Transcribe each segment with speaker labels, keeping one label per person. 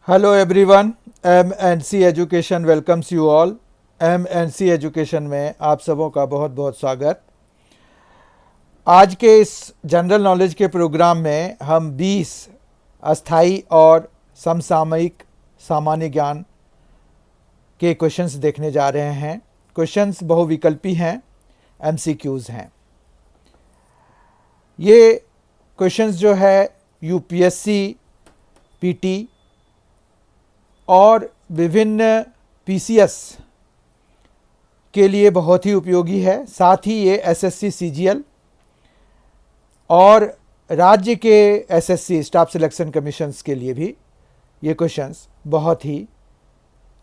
Speaker 1: Hello everyone, MNC education welcomes you all. MNC education में आप सबों का बहुत बहुत स्वागत। आज के इस जनरल नॉलेज के प्रोग्राम में हम 20 अस्थाई और समसामयिक सामान्य ज्ञान के क्वेश्चंस देखने जा रहे हैं। क्वेश्चंस बहुविकल्पी हैं, MCQs हैं। ये क्वेश्चंस जो है UPSC, PT और विभिन्न PCS के लिए बहुत ही उपयोगी है। साथ ही ये SSC CGL और राज्य के SSC स्टाफ सिलेक्शन कमीशंस के लिए भी ये क्वेश्चंस बहुत ही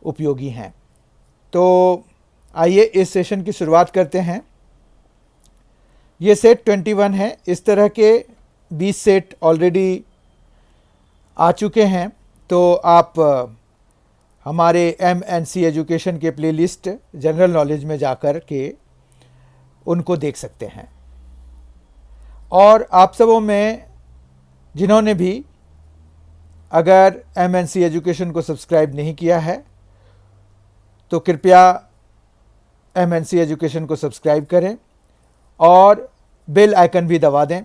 Speaker 1: उपयोगी हैं। तो आइए इस सेशन की शुरुआत करते हैं। ये सेट 21 है। इस तरह के 20 सेट ऑलरेडी आ चुके हैं। तो आप हमारे MNC एजुकेशन के प्लेलिस्ट जनरल नॉलेज में जाकर के उनको देख सकते हैं। और आप सबों में जिन्होंने भी अगर MNC एजुकेशन को सब्सक्राइब नहीं किया है तो कृपया MNC एजुकेशन को सब्सक्राइब करें और बेल आइकन भी दबा दें।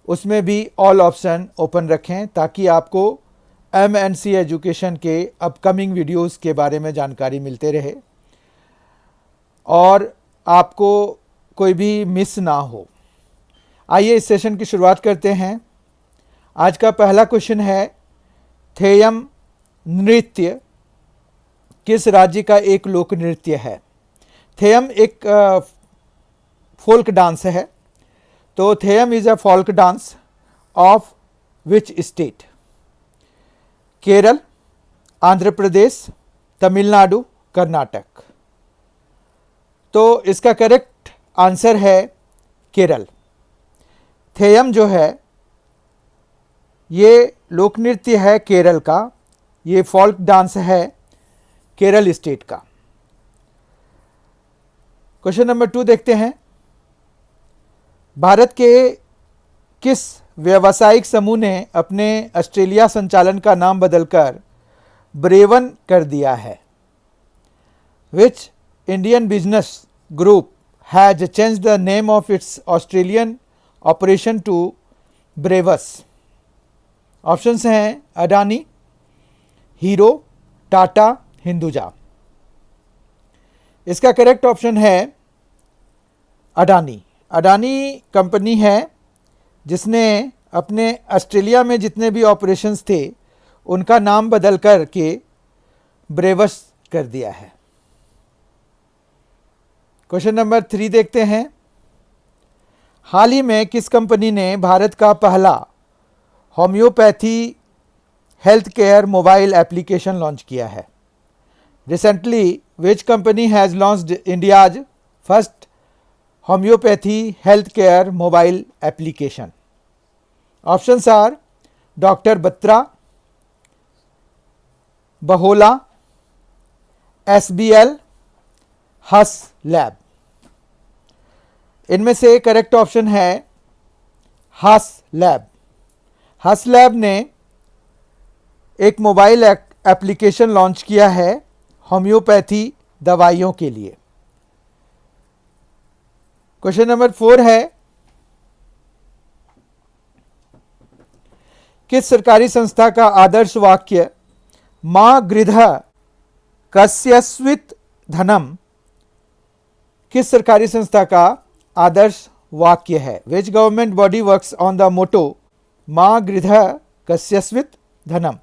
Speaker 1: उसमें भी ऑल ऑप्शन ओपन रखें ताकि आपको MNC एजुकेशन के अपकमिंग वीडियोस के बारे में जानकारी मिलते रहे और आपको कोई भी मिस ना हो। आइए इस सेशन की शुरुआत करते हैं। आज का पहला क्वेश्चन है, थेयम नृत्य किस राज्य का एक लोक नृत्य है? थेयम एक फोल्क डांस है। तो Theyyam is a folk dance of which state? Kerala, Andhra Pradesh, Tamil Nadu, Karnataka. तो इसका करेक्ट आंसर है केरल। थेयम जो है ये लोक नृत्य है केरल का। ये फोल्क डांस है केरल स्टेट का। क्वेश्चन नंबर 2 देखते हैं। भारत के किस व्यावसायिक समूह ने अपने ऑस्ट्रेलिया संचालन का नाम बदलकर ब्रेवन कर दिया है? Which Indian business group has change the name of its Australian operation to Bravus? Options हैं अडानी, हीरो, टाटा, हिंदुजा। इसका करेक्ट ऑप्शन है अडानी। अडानी कंपनी है जिसने अपने ऑस्ट्रेलिया में जितने भी ऑपरेशंस थे उनका नाम बदल कर के ब्रेवस कर दिया है। क्वेश्चन नंबर 3 देखते हैं। हाल ही में किस कंपनी ने भारत का पहला homeopathy health care mobile application launch किया है? Recently which company has launched India's first homeopathy health care mobile application? Options are doctor Batra, Bahola, SBL, हस लैब। इनमें से करेक्ट ऑप्शन है हस लैब। हस लैब ने एक मोबाइल एप्लीकेशन लॉन्च किया है होम्योपैथी दवाइयों के लिए। क्वेश्चन नंबर 4 है, किस सरकारी संस्था का आदर्श वाक्य मां गृधः कस्यस्वित धनम किस सरकारी संस्था का आदर्श वाक्य है? Which government body works on the motto मां गृधः कस्यस्वित धनम?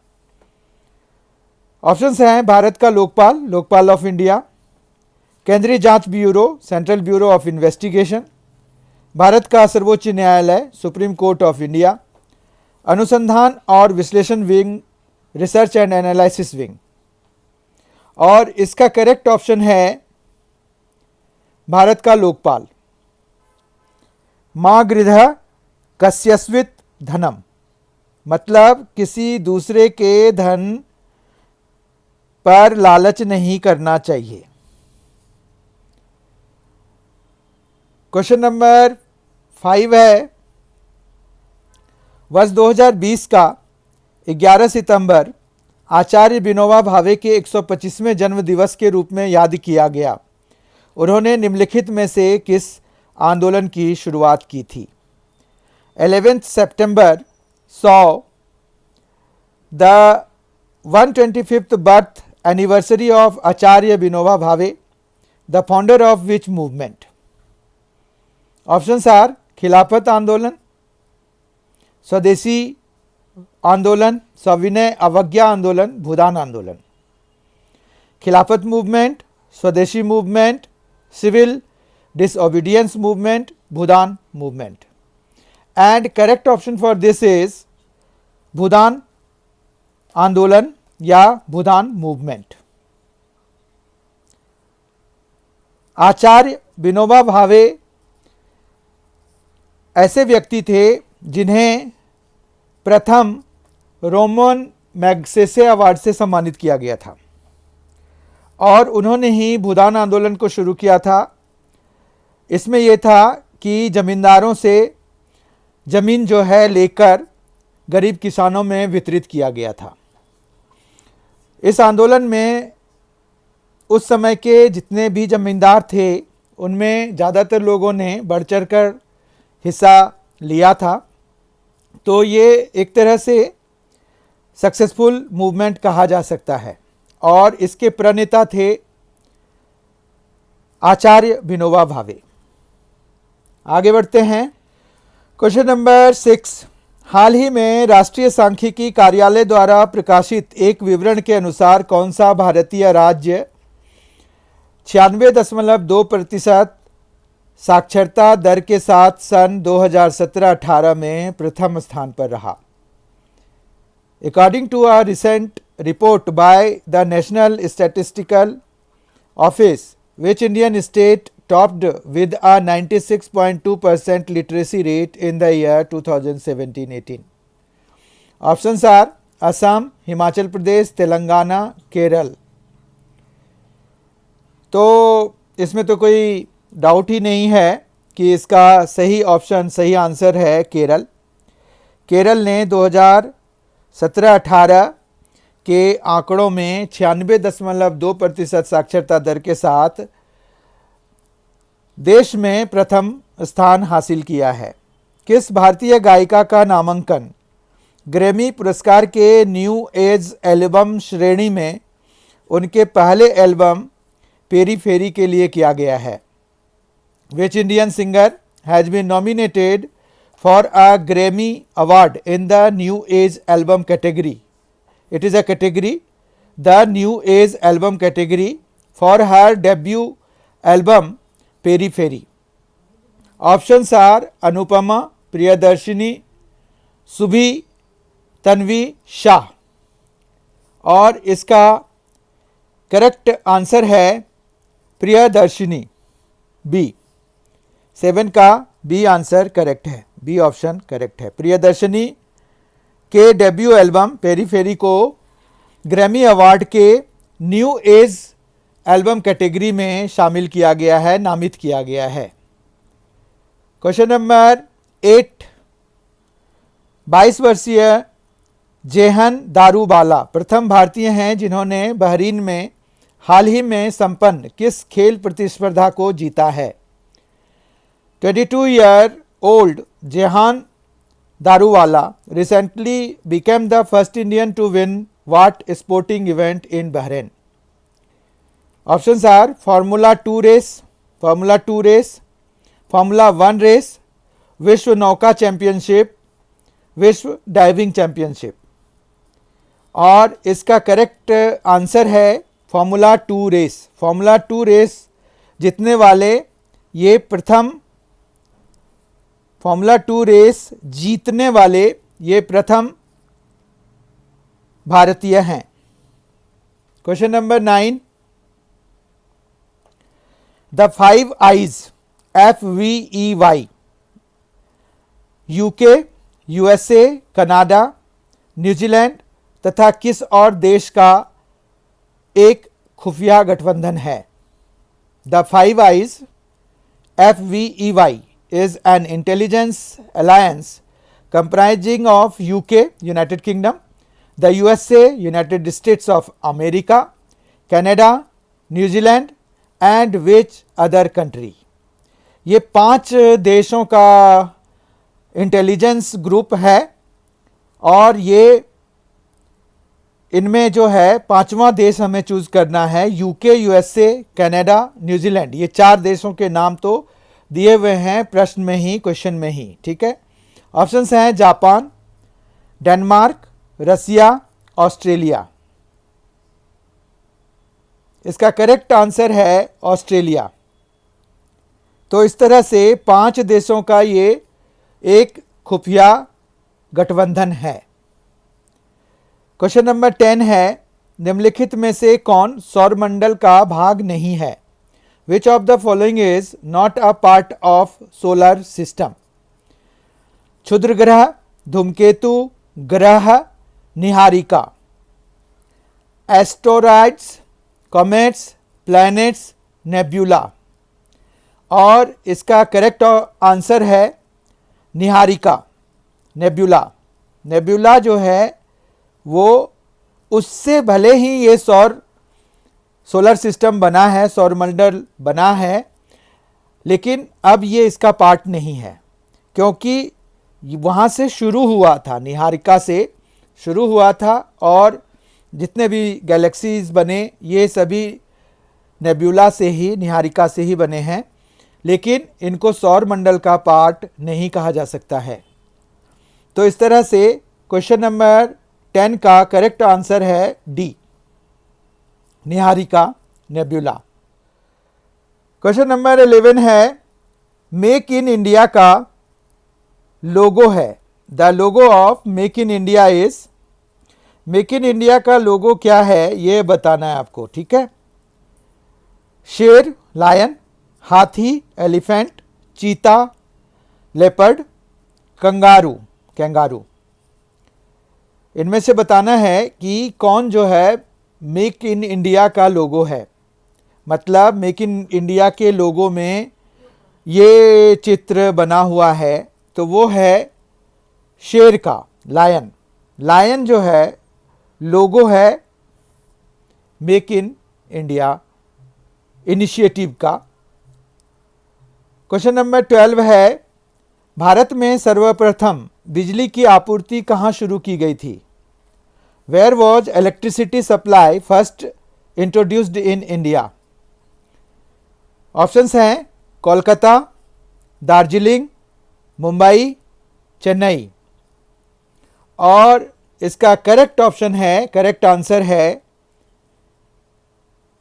Speaker 1: ऑप्शंस हैं भारत का लोकपाल, लोकपाल ऑफ इंडिया, केंद्रीय जांच bureau, central bureau of investigation, Bharat का सर्वोच्च न्यायालय, सुप्रीम कोर्ट ऑफ इंडिया, अनुसंधान और विश्लेषण wing, research and analysis wing. और इसका करेक्ट ऑप्शन है भारत का लोकपाल। मां गृधः कस्यस्वित धनम मतलब किसी दूसरे के धन पर लालच नहीं करना चाहिए। क्वेश्चन नंबर 5 है, वर्ष 2020 का 11 सितंबर आचार्य विनोबा भावे के 125वें जन्म दिवस के रूप में याद किया गया। उन्होंने निम्नलिखित में से किस आंदोलन की शुरुआत की थी? 11 सितंबर saw the 125th birth anniversary of Acharya Vinoba Bhave, the founder of which movement? Options are खिलाफत आंदोलन, स्वदेशी आंदोलन, सविनय अवज्ञा आंदोलन, भूदान आंदोलन। Khilafat movement, Swadeshi movement, civil disobedience movement, Bhoodan movement. And correct option for this is Bhoodan आंदोलन या भूदान मूवमेंट। आचार्य विनोबा भावे ऐसे व्यक्ति थे जिन्हें प्रथम रोमन मैग्सेसे अवार्ड से सम्मानित किया गया था और उन्होंने ही भूदान आंदोलन को शुरू किया था। इसमें यह था कि जमींदारों से ज़मीन जो है लेकर गरीब किसानों में वितरित किया गया था। इस आंदोलन में उस समय के जितने भी जमींदार थे उनमें ज़्यादातर लोगों ने बढ़ चढ़ कर हिस्सा लिया था। तो ये एक तरह से सक्सेसफुल मूवमेंट कहा जा सकता है और इसके प्रणेता थे आचार्य विनोबा भावे। आगे बढ़ते हैं। क्वेश्चन नंबर 6, हाल ही में राष्ट्रीय सांख्यिकी कार्यालय द्वारा प्रकाशित एक विवरण के अनुसार कौन सा भारतीय राज्य 96.2% साक्षरता दर के साथ सन 2017-18 में प्रथम स्थान पर रहा? According to a recent report by the National Statistical Office, which Indian state topped with a 96.2% literacy rate in the year 2017-18? Options are Assam, Himachal Pradesh, Telangana, Kerala. तो इसमें तो कोई डाउट ही नहीं है कि इसका सही ऑप्शन, सही आंसर है केरल। केरल ने 2017-18 के आंकड़ों में 96.2% साक्षरता दर के साथ देश में प्रथम स्थान हासिल किया है। किस भारतीय गायिका का नामांकन ग्रैमी पुरस्कार के न्यू एज एल्बम श्रेणी में उनके पहले एल्बम पेरी फेरी के लिए किया गया है? Which Indian singer has been nominated for a Grammy Award in the New Age Album category? It is a category, the New Age Album category, for her debut album Peri Feri. Options are Anupama, Priyadarshini, Subhi, Tanvi, Shah. और इसका correct answer है Priyadarshini, B. 7 का B answer correct है, B option correct है। प्रियदर्शनी के debut album peri फेरी को Grammy award के new age album category में शामिल किया गया है, नामित किया गया है। क्वेश्चन नंबर 8, 22 वर्षीय जेहन दारूबाला प्रथम भारतीय हैं जिन्होंने बहरीन में हाल ही में संपन्न किस खेल प्रतिस्पर्धा को जीता है? 22-year-old Jehan Daruwala recently became the first Indian to win what sporting event in Bahrain? Options are Formula 2 race, Formula 2 race, Formula 1 race, विश्व नौका चैंपियनशिप, विश्व डाइविंग चैंपियनशिप। और इसका करेक्ट आंसर है फॉर्मूला 2 रेस। फॉर्मूला 2 रेस जीतने वाले ये प्रथम फॉर्मूला 2 रेस जीतने वाले ये प्रथम भारतीय हैं। Question number 9, the 5 eyes FVEY UK, USA, Canada, New Zealand तथा किस और देश का एक खुफिया गठबंधन है? The 5 eyes FVEY is an intelligence alliance comprising of UK, United Kingdom, the USA, United states of America, Canada, New Zealand and which other country. ये 5 देशों का इंटेलिजेंस ग्रुप है और ये इनमें जो है 5वां देश हमें चूज करना है। यूके, यूएसए, कनाडा, न्यूजीलैंड, ये 4 देशों के नाम तो दिए हुए हैं प्रश्न में ही, क्वेश्चन में ही, ठीक है। ऑप्शंस हैं जापान, डेनमार्क, रसिया, ऑस्ट्रेलिया। इसका करेक्ट आंसर है ऑस्ट्रेलिया। तो इस तरह से 5 देशों का ये एक खुफिया गठबंधन है। क्वेश्चन नंबर 10 है, निम्नलिखित में से कौन सौरमंडल का भाग नहीं है? Which of the following is not a part of solar system? क्षुद्र ग्रह, धूमकेतु, ग्रह, Niharika. Asteroids, comets, planets, nebula. और इसका करेक्ट आंसर है निहारिका, नेब्यूला। नेब्यूला जो है वो उससे भले ही ये सोलर सिस्टम बना है, सौरमंडल बना है, लेकिन अब ये इसका पार्ट नहीं है, क्योंकि वहाँ से शुरू हुआ था, निहारिका से शुरू हुआ था और जितने भी गैलेक्सीज बने ये सभी नेब्यूला से ही, निहारिका से ही बने हैं, लेकिन इनको सौरमंडल का पार्ट नहीं कहा जा सकता है। तो इस तरह से क्वेश्चन नंबर 10 का करेक्ट आंसर है D, Niharika, nebula. Question number 11 है, मेक इन इंडिया का लोगो है। The logo of make in India is, make in India का लोगो क्या है ये बताना है आपको, ठीक है। शेर, लायन, हाथी, एलिफेंट, चीता, लेपर्ड, कंगारू, कैंगारू। इनमें से बताना है कि कौन जो है मेक इन इंडिया का लोगो है। मतलब मेक इन इंडिया के लोगो में ये चित्र बना हुआ है, तो वो है शेर का, लायन। लायन जो है लोगो है मेक इन इंडिया इनिशिएटिव का। क्वेश्चन नंबर 12 है, भारत में सर्वप्रथम बिजली की आपूर्ति कहाँ शुरू की गई थी? Where was electricity supply first introduced in India? Options हैं कोलकाता, दार्जिलिंग, मुंबई, चेन्नई। और इसका करेक्ट ऑप्शन है, करेक्ट आंसर है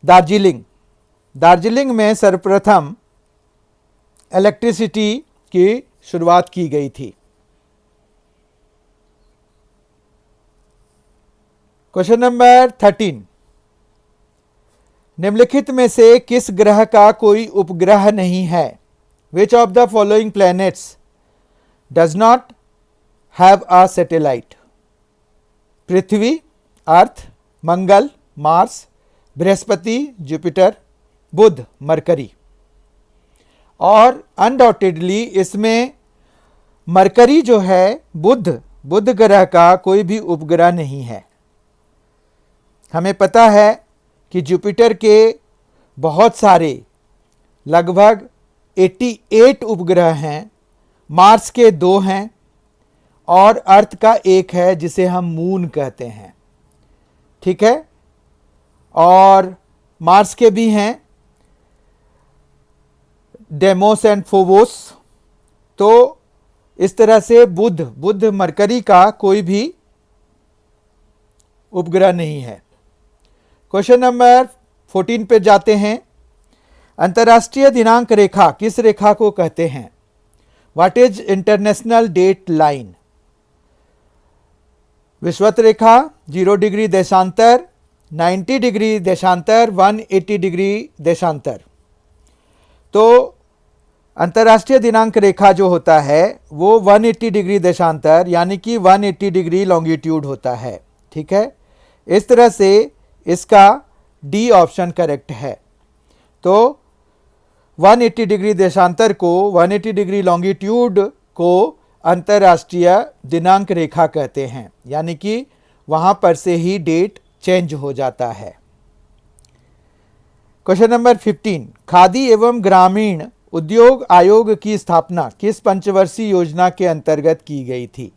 Speaker 1: दार्जिलिंग। दार्जिलिंग में सर्वप्रथम इलेक्ट्रिसिटी की शुरुआत की गई थी। क्वेश्चन नंबर 13, निम्नलिखित में से किस ग्रह का कोई उपग्रह नहीं है? Which of the following planets does not have a satellite? Prithvi, Earth, Mangal, Mars, Brihaspati, Jupiter, Budh, Mercury. और अनडाउटेडली इसमें मरकरी जो है बुध ग्रह का कोई भी उपग्रह नहीं है। हमें पता है कि जुपिटर के बहुत सारे लगभग 88 उपग्रह हैं, मार्स के 2 हैं और अर्थ का 1 है जिसे हम मून कहते हैं, ठीक है। और मार्स के भी हैं डेमोस एंड फोबोस। तो इस तरह से बुध मरकरी का कोई भी उपग्रह नहीं है। क्वेश्चन नंबर 14 पे जाते हैं। अंतर्राष्ट्रीय दिनांक रेखा किस रेखा को कहते हैं? What is international date line? विषुवत रेखा, 0 डिग्री देशांतर, 90 डिग्री देशांतर, 180 डिग्री देशांतर। तो अंतर्राष्ट्रीय दिनांक रेखा जो होता है वो 180 डिग्री देशांतर यानी कि 180 डिग्री लॉन्गिट्यूड होता है, ठीक है। इस तरह से इसका डी ऑप्शन करेक्ट है। तो 180 डिग्री देशांतर को, 180 डिग्री लॉन्गिट्यूड को अंतर्राष्ट्रीय दिनांक रेखा कहते हैं, यानी कि वहाँ पर से ही डेट चेंज हो जाता है। क्वेश्चन नंबर 15, खादी एवं ग्रामीण उद्योग आयोग की स्थापना किस पंचवर्षीय योजना के अंतर्गत की गई थी?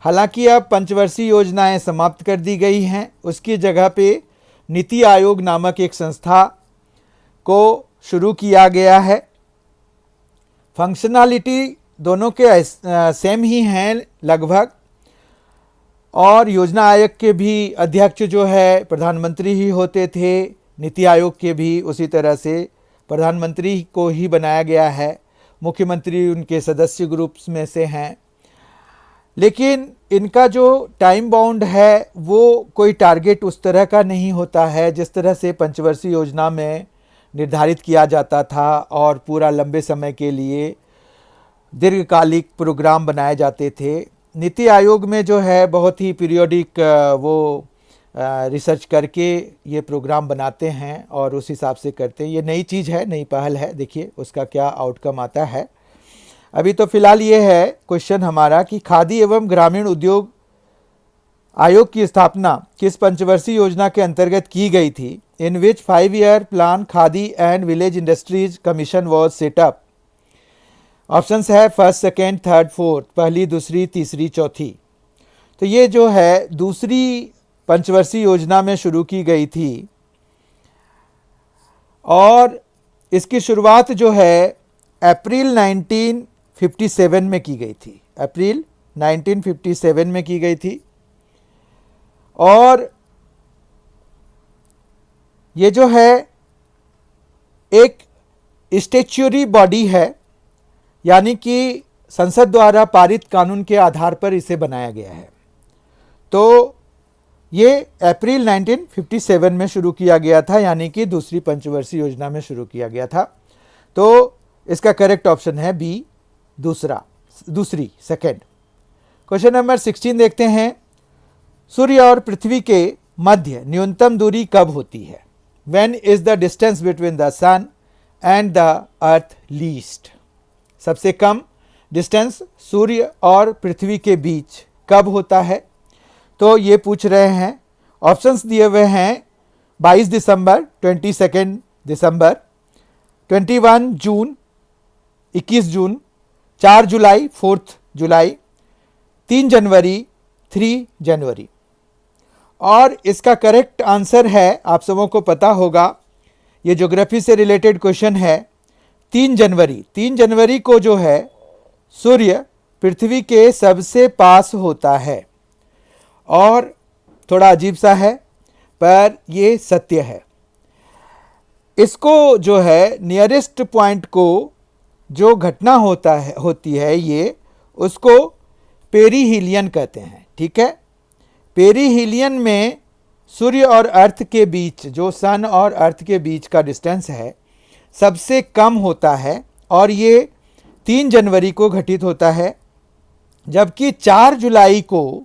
Speaker 1: हालांकि अब पंचवर्षीय योजनाएं समाप्त कर दी गई हैं, उसकी जगह पे नीति आयोग नामक एक संस्था को शुरू किया गया है। फंक्शनैलिटी दोनों के सेम ही हैं लगभग, और योजना आयोग के भी अध्यक्ष जो है प्रधानमंत्री ही होते थे, नीति आयोग के भी उसी तरह से प्रधानमंत्री को ही बनाया गया है, मुख्यमंत्री उनके सदस्य ग्रुप्स में से हैं। लेकिन इनका जो टाइम बाउंड है वो कोई टारगेट उस तरह का नहीं होता है जिस तरह से पंचवर्षीय योजना में निर्धारित किया जाता था, और पूरा लंबे समय के लिए दीर्घकालिक प्रोग्राम बनाए जाते थे। नीति आयोग में जो है बहुत ही पीरियोडिक वो रिसर्च करके ये प्रोग्राम बनाते हैं और उस हिसाब से करते हैं। ये नई चीज़ है, नई पहल है, देखिए उसका क्या आउटकम आता है। अभी तो फिलहाल ये है क्वेश्चन हमारा कि खादी एवं ग्रामीण उद्योग आयोग की स्थापना किस पंचवर्षीय योजना के अंतर्गत की गई थी? इन विच 5-year plan khadi and village industries commission was setup. Options है फर्स्ट, सेकेंड, थर्ड, फोर्थ, पहली, दूसरी, तीसरी, चौथी। तो ये जो है दूसरी पंचवर्षीय योजना में शुरू की गई थी, और इसकी शुरुआत जो है अप्रैल 1957 में की गई थी। अप्रैल 1957 में की गई थी। और ये जो है एक स्टैट्यूटरी बॉडी है, यानी कि संसद द्वारा पारित कानून के आधार पर इसे बनाया गया है। तो ये अप्रैल 1957 में शुरू किया गया था, यानी कि दूसरी पंचवर्षीय योजना में शुरू किया गया था। तो इसका करेक्ट ऑप्शन है बी, दूसरी, सेकेंड। क्वेश्चन नंबर 16 देखते हैं। सूर्य और पृथ्वी के मध्य न्यूनतम दूरी कब होती है? When is the distance between the sun and the earth least? सबसे कम डिस्टेंस सूर्य और पृथ्वी के बीच कब होता है? तो ये पूछ रहे हैं। ऑप्शंस दिए हुए हैं 22 दिसंबर, 22 दिसंबर, 21 जून, 21 जून, 4 जुलाई, 4 जुलाई, 3 जनवरी, 3 जनवरी। और इसका करेक्ट आंसर है, आप सबों को पता होगा, ये ज्योग्राफी से रिलेटेड क्वेश्चन है, 3 जनवरी। 3 जनवरी को जो है सूर्य पृथ्वी के सबसे पास होता है। और थोड़ा अजीब सा है पर ये सत्य है। इसको जो है नियरेस्ट पॉइंट को जो घटना होती है ये, उसको पेरीहीलियन कहते हैं। ठीक है, पेरीहीलियन में सूर्य और अर्थ के बीच, जो सन और अर्थ के बीच का डिस्टेंस है, सबसे कम होता है, और ये 3 जनवरी को घटित होता है। जबकि 4 जुलाई को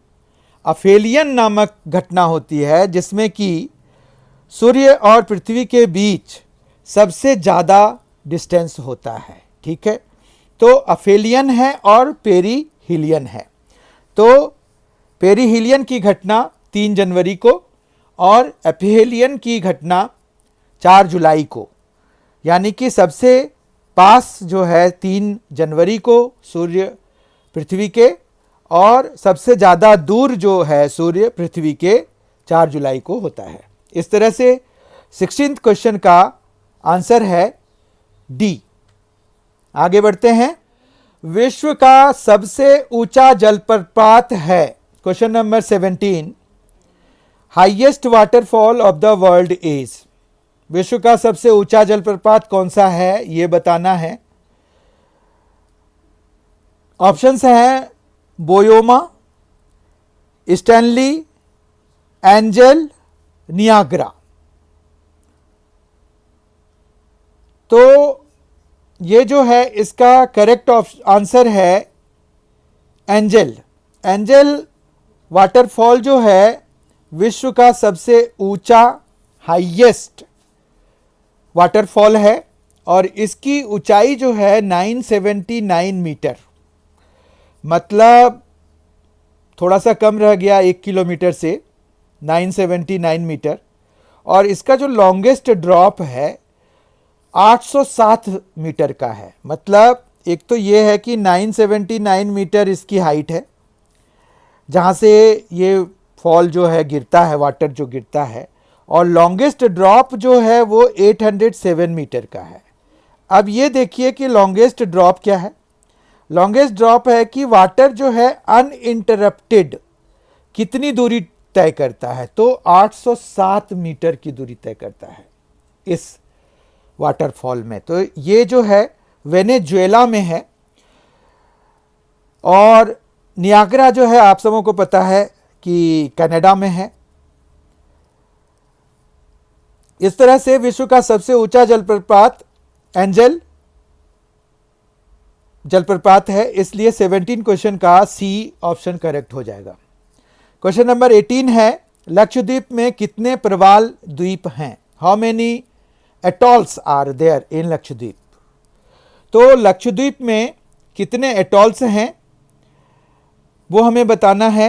Speaker 1: अफेलियन नामक घटना होती है, जिसमें कि सूर्य और पृथ्वी के बीच सबसे ज़्यादा डिस्टेंस होता है। ठीक है, तो अफेलियन है और पेरीहीलियन है। तो पेरीहीलियन की घटना 3 जनवरी को और एपिहेलियन की घटना 4 जुलाई को, यानी कि सबसे पास जो है 3 जनवरी को सूर्य पृथ्वी के, और सबसे ज़्यादा दूर जो है सूर्य पृथ्वी के 4 जुलाई को होता है। इस तरह से 16th क्वेश्चन का आंसर है डी। आगे बढ़ते हैं। विश्व का सबसे ऊंचा जलप्रपात है, question number 17, highest waterfall of the world is. विश्व का सबसे ऊंचा जलप्रपात कौन सा है ये बताना है। ऑप्शंस हैं बोयोमा, स्टैनली, एंजल, नियाग्रा। तो ये जो है इसका करेक्ट आंसर है एंजल। एंजल वाटरफॉल जो है विश्व का सबसे ऊंचा हाईएस्ट वाटरफॉल है, और इसकी ऊंचाई जो है 979 मीटर, मतलब थोड़ा सा कम रह गया 1 किलोमीटर से, 979 मीटर। और इसका जो लॉन्गेस्ट ड्रॉप है 807 मीटर का है। मतलब एक तो ये है कि 979 मीटर इसकी हाइट है जहाँ से ये फॉल जो है गिरता है, वाटर जो गिरता है, और लॉन्गेस्ट ड्रॉप जो है वो 807 मीटर का है। अब ये देखिए कि लॉन्गेस्ट ड्रॉप क्या है। लॉन्गेस्ट ड्रॉप है कि वाटर जो है अनइंटरप्टेड कितनी दूरी तय करता है, तो 807 मीटर की दूरी तय करता है इस वाटरफॉल में। तो ये जो है वेनेजुएला में है, और नियाग्रा जो है आप सबों को पता है कि कनाडा में है। इस तरह से विश्व का सबसे ऊंचा जलप्रपात एंजल जलप्रपात है, इसलिए 17 क्वेश्चन का सी ऑप्शन करेक्ट हो जाएगा। क्वेश्चन नंबर 18 है, लक्षद्वीप में कितने प्रवाल द्वीप हैं? How many atolls are there in Lakshadweep? तो लक्षद्वीप में कितने एटॉल्स हैं वो हमें बताना है।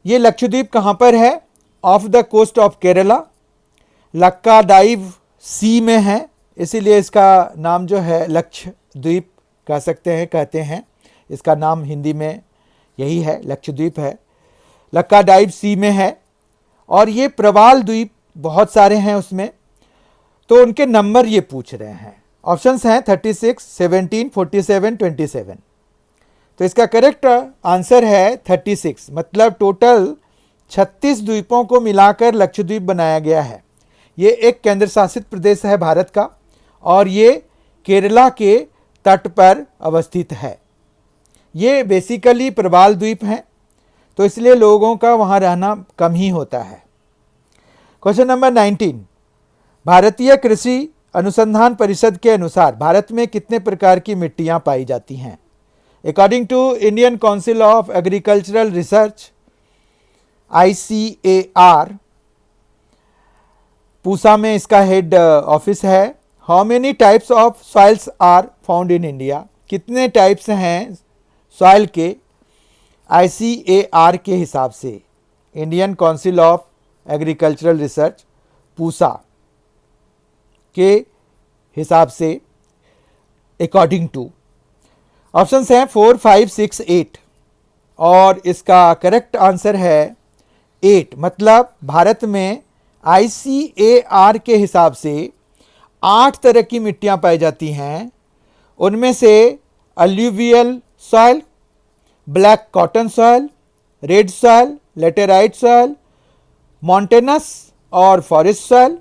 Speaker 1: ये लक्षद्वीप कहाँ पर है? Off the coast of Kerala, Laccadive sea में है, इसीलिए इसका नाम जो है लक्षद्वीप कह सकते हैं, कहते हैं। इसका नाम हिंदी में यही है, लक्षद्वीप है, लक्काडाइव सी में है। और ये प्रवाल द्वीप बहुत सारे हैं उसमें, तो उनके नंबर ये पूछ रहे हैं। ऑप्शंस हैं 36, 17, 47, 27। तो इसका करेक्ट आंसर है 36। मतलब टोटल 36 द्वीपों को मिलाकर लक्षद्वीप बनाया गया है। ये एक केंद्र शासित प्रदेश है भारत का, और ये केरला के तट पर अवस्थित है। ये बेसिकली प्रवाल द्वीप हैं, तो इसलिए लोगों का वहाँ रहना कम ही होता है। क्वेश्चन नंबर 19, भारतीय कृषि अनुसंधान परिषद के अनुसार भारत में कितने प्रकार की मिट्टियाँ पाई जाती हैं? According to Indian council of agricultural research ICAR, Pusa में इसका हेड ऑफिस है। How many types of soils are found in India? कितने टाइप्स हैं सॉइल के ICAR के हिसाब से, Indian council of agricultural research Pusa के हिसाब से, अकॉर्डिंग टू। ऑप्शंस हैं 4, 5, 6, 8, और इसका करेक्ट आंसर है 8। मतलब भारत में ICAR के हिसाब से 8 तरह की मिट्टियां पाई जाती हैं। उनमें से alluvial soil, black cotton soil, red soil, laterite soil, mountainous और forest soil,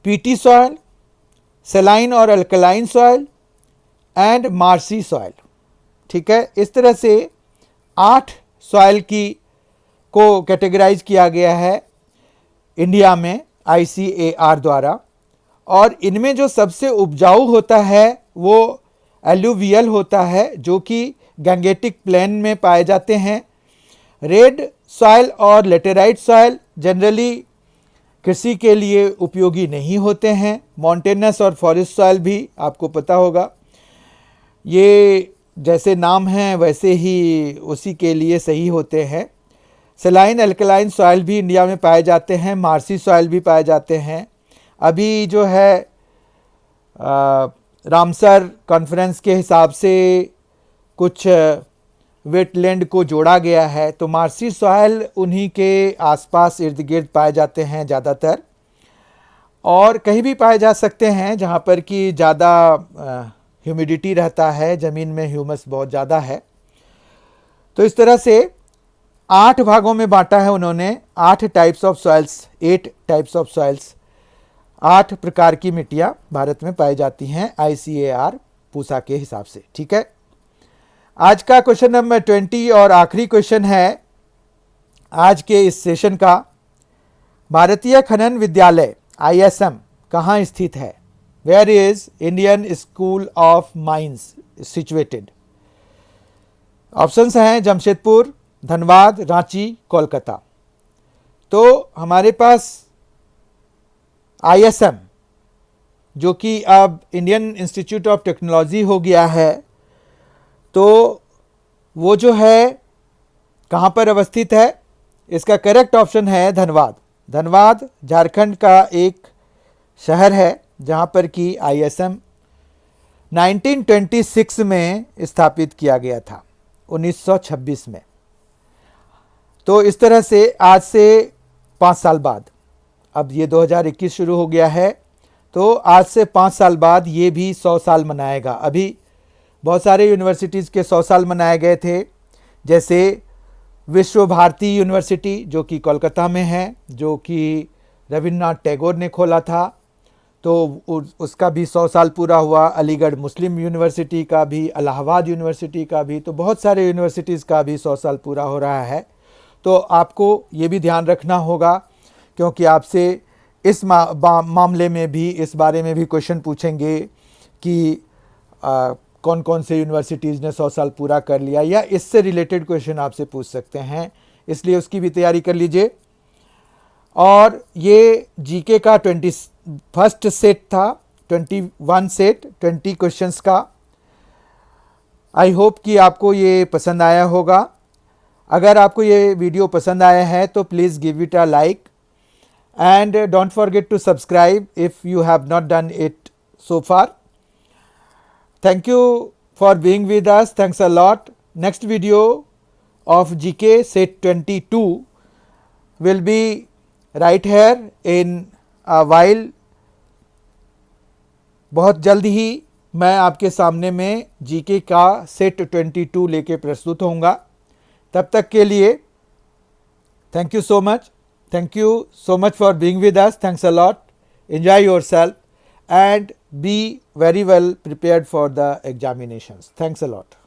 Speaker 1: peaty soil, saline और alkaline soil and marshy soil. ठीक है, इस तरह से 8 सॉइल की को कैटेगराइज किया गया है इंडिया में ICAR द्वारा। और इनमें जो सबसे उपजाऊ होता है वो एलुवियल होता है, जो कि गैंगेटिक प्लेन में पाए जाते हैं। रेड सॉइल और लेटेराइट सॉइल जनरली कृषि के लिए उपयोगी नहीं होते हैं। मॉन्टेनस और फॉरेस्ट सॉइल भी आपको पता होगा, ये जैसे नाम हैं वैसे ही उसी के लिए सही होते हैं। सेलाइन अल्कलाइन सॉइल भी इंडिया में पाए जाते हैं, मार्सी सॉइल भी पाए जाते हैं। अभी जो है रामसर कॉन्फ्रेंस के हिसाब से कुछ वेटलैंड को जोड़ा गया है, तो मार्सी सॉइल उन्हीं के आसपास इर्द गिर्द पाए जाते हैं ज़्यादातर, और कहीं भी पाए जा सकते हैं जहाँ पर कि ज़्यादा ह्यूमिडिटी रहता है, ज़मीन में ह्यूमस बहुत ज़्यादा है। तो इस तरह से 8 भागों में बांटा है उन्होंने, 8 types of soils, 8 types of soils, 8 प्रकार की मिट्टियाँ भारत में पाई जाती हैं ICAR पूसा के हिसाब से। ठीक है, आज का क्वेश्चन नंबर 20 और आखिरी क्वेश्चन है आज के इस सेशन का। भारतीय खनन विद्यालय ISM कहाँ स्थित है? Where is Indian school of mines situated? Options हैं जमशेदपुर, धनबाद, रांची, कोलकाता। तो हमारे पास ISM जो कि अब इंडियन इंस्टीट्यूट ऑफ टेक्नोलॉजी हो गया है, तो वो जो है कहाँ पर अवस्थित है? इसका करेक्ट ऑप्शन है धनबाद। धनबाद झारखंड का एक शहर है जहाँ पर कि ISM 1926 में स्थापित किया गया था, 1926 में। तो इस तरह से आज से 5 साल बाद, अब ये 2021 शुरू हो गया है, तो आज से 5 साल बाद ये भी 100 साल मनाएगा। अभी बहुत सारे यूनिवर्सिटीज़ के 100 साल मनाए गए थे, जैसे विश्व भारती यूनिवर्सिटी जो कि कोलकाता में है, जो कि रविन्द्रनाथ टैगोर ने खोला था, तो उसका भी 100 साल पूरा हुआ। अलीगढ़ मुस्लिम यूनिवर्सिटी का भी, इलाहाबाद यूनिवर्सिटी का भी, तो बहुत सारे यूनिवर्सिटीज़ का भी 100 साल पूरा हो रहा है। तो आपको ये भी ध्यान रखना होगा, क्योंकि आपसे इस मामले में भी, इस बारे में भी क्वेश्चन पूछेंगे कि कौन कौन से यूनिवर्सिटीज़ ने 100 साल पूरा कर लिया, या इससे रिलेटेड क्वेश्चन आपसे पूछ सकते हैं, इसलिए उसकी भी तैयारी कर लीजिए। और ये जीके का 21st सेट था, 21 सेट 20 क्वेश्चंस का। आई होप कि आपको ये पसंद आया होगा। अगर आपको ये वीडियो पसंद आया है तो please give it a like and don't forget to subscribe if you have not done it so far. Thank you for being with us. Thanks a lot. Next video of GK set 22 will be right here in a while. बहुत जल्द ही मैं आपके सामने में GK का set 22 लेके प्रस्तुत होऊंगा। तब तक के लिए thank you so much. Thank you so much for being with us. Thanks a lot. Enjoy yourself and be very well prepared for the examinations. Thanks a lot.